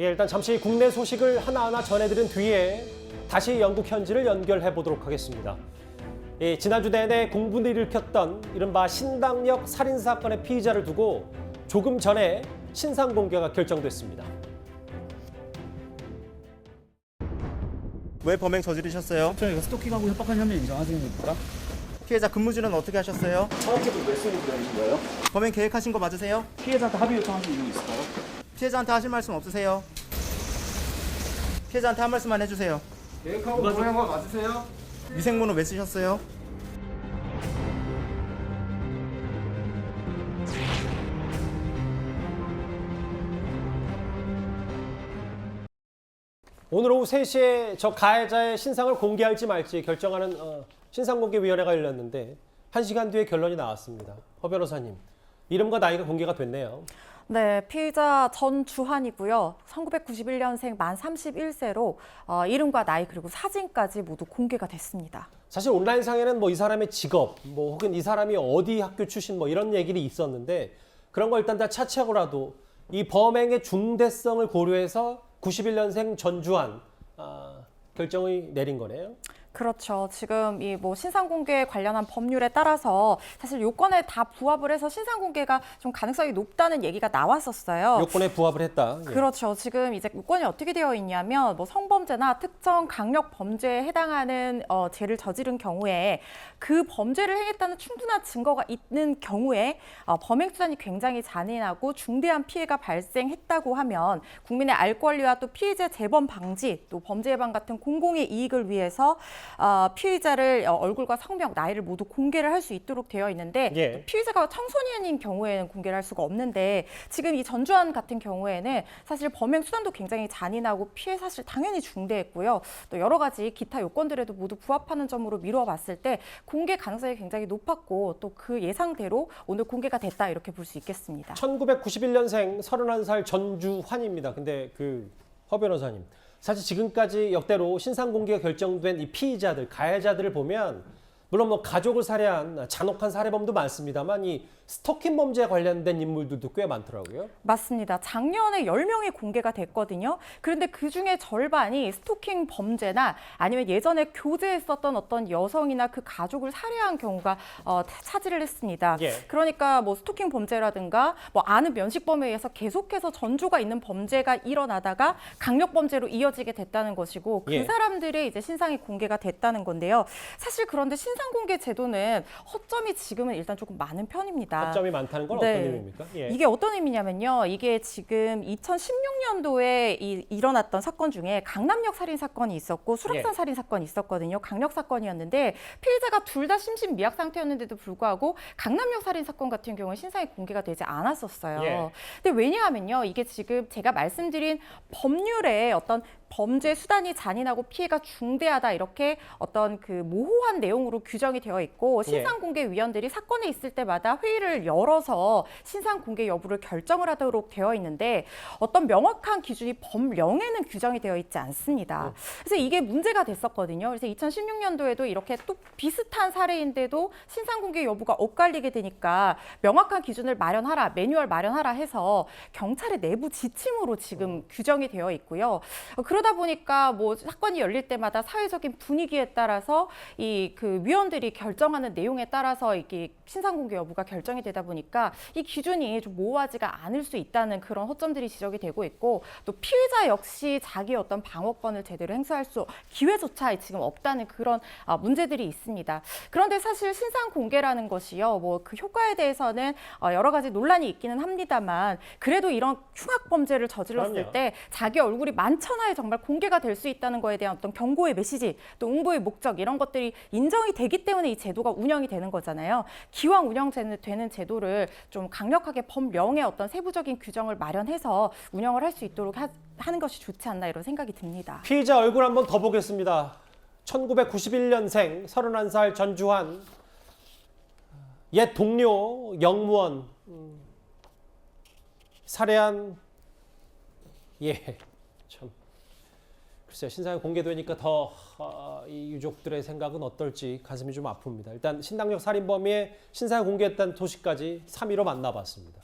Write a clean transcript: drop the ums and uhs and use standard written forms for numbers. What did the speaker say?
예, 일단 잠시 국내 소식을 하나하나 전해드린 뒤에 다시 영국 현지를 연결해 보도록 하겠습니다. 예, 지난주 내내 공분을 일으켰던 이른바 신당역 살인사건의 피의자를 두고 조금 전에 신상 공개가 결정됐습니다. 왜 범행 저지르셨어요? 저희가 스토킹하고 협박한 혐의 인정하시는 겁니까? 피해자 근무지는 어떻게 하셨어요? 정확히도 몇 손이 기다리신 거예요? 범행 계획하신 거 맞으세요? 피해자한테 합의 요청하신 이유 있을까요? 피해자한테 하실 말씀 없으세요? 피해자한테 한 말씀만 해주세요. 계획하고 범행한 거 맞으세요? 위생번호 왜 쓰셨어요? 오늘 오후 3시에 저 가해자의 신상을 공개할지 말지 결정하는 신상공개위원회가 열렸는데 1시간 뒤에 결론이 나왔습니다. 허 변호사님, 이름과 나이가 공개가 됐네요. 네, 피의자 전주환이고요. 1991년생 만 31세로 이름과 나이 그리고 사진까지 모두 공개가 됐습니다. 사실 온라인상에는 뭐 이 사람의 직업, 뭐 혹은 이 사람이 어디 학교 출신 뭐 이런 얘기를 있었는데 그런 거 일단 다 차치하고라도 이 범행의 중대성을 고려해서 91년생 전주환 결정을 내린 거네요. 그렇죠. 지금 이 뭐 신상공개 관련한 법률에 따라서 사실 요건에 다 부합을 해서 신상공개가 좀 가능성이 높다는 얘기가 나왔었어요. 요건에 부합을 했다. 예. 그렇죠. 지금 이제 요건이 어떻게 되어 있냐면 뭐 성범죄나 특정 강력 범죄에 해당하는 죄를 저지른 경우에 그 범죄를 행했다는 충분한 증거가 있는 경우에 범행 수단이 굉장히 잔인하고 중대한 피해가 발생했다고 하면 국민의 알 권리와 또 피해자 재범 방지 또 범죄 예방 같은 공공의 이익을 위해서 피의자를 얼굴과 성명, 나이를 모두 공개를 할 수 있도록 되어 있는데 예. 피의자가 청소년인 경우에는 공개를 할 수가 없는데 지금 이 전주환 같은 경우에는 사실 범행 수단도 굉장히 잔인하고 피해 사실 당연히 중대했고요. 또 여러 가지 기타 요건들에도 모두 부합하는 점으로 미루어 봤을 때 공개 가능성이 굉장히 높았고 또 그 예상대로 오늘 공개가 됐다 이렇게 볼 수 있겠습니다. 1991년생 31살 전주환입니다. 근데 허 변호사님, 사실 지금까지 역대로 신상 공개가 결정된 이 피의자들, 가해자들을 보면 물론 뭐 가족을 살해한 잔혹한 살해범도 많습니다만 이 스토킹 범죄에 관련된 인물들도 꽤 많더라고요. 맞습니다. 작년에 10명이 공개가 됐거든요. 그런데 그중에 절반이 스토킹 범죄나 아니면 예전에 교제했었던 어떤 여성이나 그 가족을 살해한 경우가 차지를 했습니다. 예. 그러니까 뭐 스토킹 범죄라든가 뭐 아는 면식범에 의해서 계속해서 전조가 있는 범죄가 일어나다가 강력 범죄로 이어지게 됐다는 것이고 그 예. 사람들의 이제 신상이 공개가 됐다는 건데요. 사실 그런데 신상 공개 제도는 허점이 지금은 일단 조금 많은 편입니다. 허점이 많다는 건 네. 어떤 의미입니까? 예. 이게 어떤 의미냐면요. 이게 지금 2016년도에 일어났던 사건 중에 강남역 살인 사건이 있었고 수락산 예. 살인 사건이 있었거든요. 강력 사건이었는데 피해자가 둘 다 심신미약 상태였는데도 불구하고 강남역 살인 사건 같은 경우는 신상이 공개가 되지 않았었어요. 예. 근데 왜냐하면요. 이게 지금 제가 말씀드린 법률에 어떤 범죄 수단이 잔인하고 피해가 중대하다 이렇게 어떤 그 모호한 내용으로 규정이 되어 있고 신상공개위원들이 사건이 있을 때마다 회의를 열어서 신상공개 여부를 결정을 하도록 되어 있는데 어떤 명확한 기준이 법령에는 규정이 되어 있지 않습니다. 그래서 이게 문제가 됐었거든요. 그래서 2016년도에도 이렇게 또 비슷한 사례인데도 신상공개 여부가 엇갈리게 되니까 명확한 기준을 마련하라, 매뉴얼 마련하라 해서 경찰의 내부 지침으로 지금 규정이 되어 있고요. 그러다 보니까 뭐 사건이 열릴 때마다 사회적인 분위기에 따라서 이 그 위원들이 결정하는 내용에 따라서 이게 신상공개 여부가 결정이 되다 보니까 이 기준이 좀 모호하지가 않을 수 있다는 그런 허점들이 지적이 되고 있고 또 피해자 역시 자기 어떤 방어권을 제대로 행사할 수 기회조차 지금 없다는 그런 문제들이 있습니다. 그런데 사실 신상공개라는 것이요, 뭐 그 효과에 대해서는 여러 가지 논란이 있기는 합니다만 그래도 이런 흉악 범죄를 저질렀을 그럼요. 때 자기 얼굴이 만천하에 정말 공개가 될 수 있다는 거에 대한 어떤 경고의 메시지, 또 응보의 목적 이런 것들이 인정이 되기 때문에 이 제도가 운영이 되는 거잖아요. 기왕 운영되는 제도를 좀 강력하게 법령의 어떤 세부적인 규정을 마련해서 운영을 할 수 있도록 하는 것이 좋지 않나 이런 생각이 듭니다. 피의자 얼굴 한번 더 보겠습니다. 1991년생 31살 전주환, 옛 동료 영무원 살해한 참 글쎄요, 신상이 공개되니까 더 이 유족들의 생각은 어떨지 가슴이 좀 아픕니다. 일단 신당역 살인범의 신상이 공개했다는 소식까지 3위로 만나봤습니다.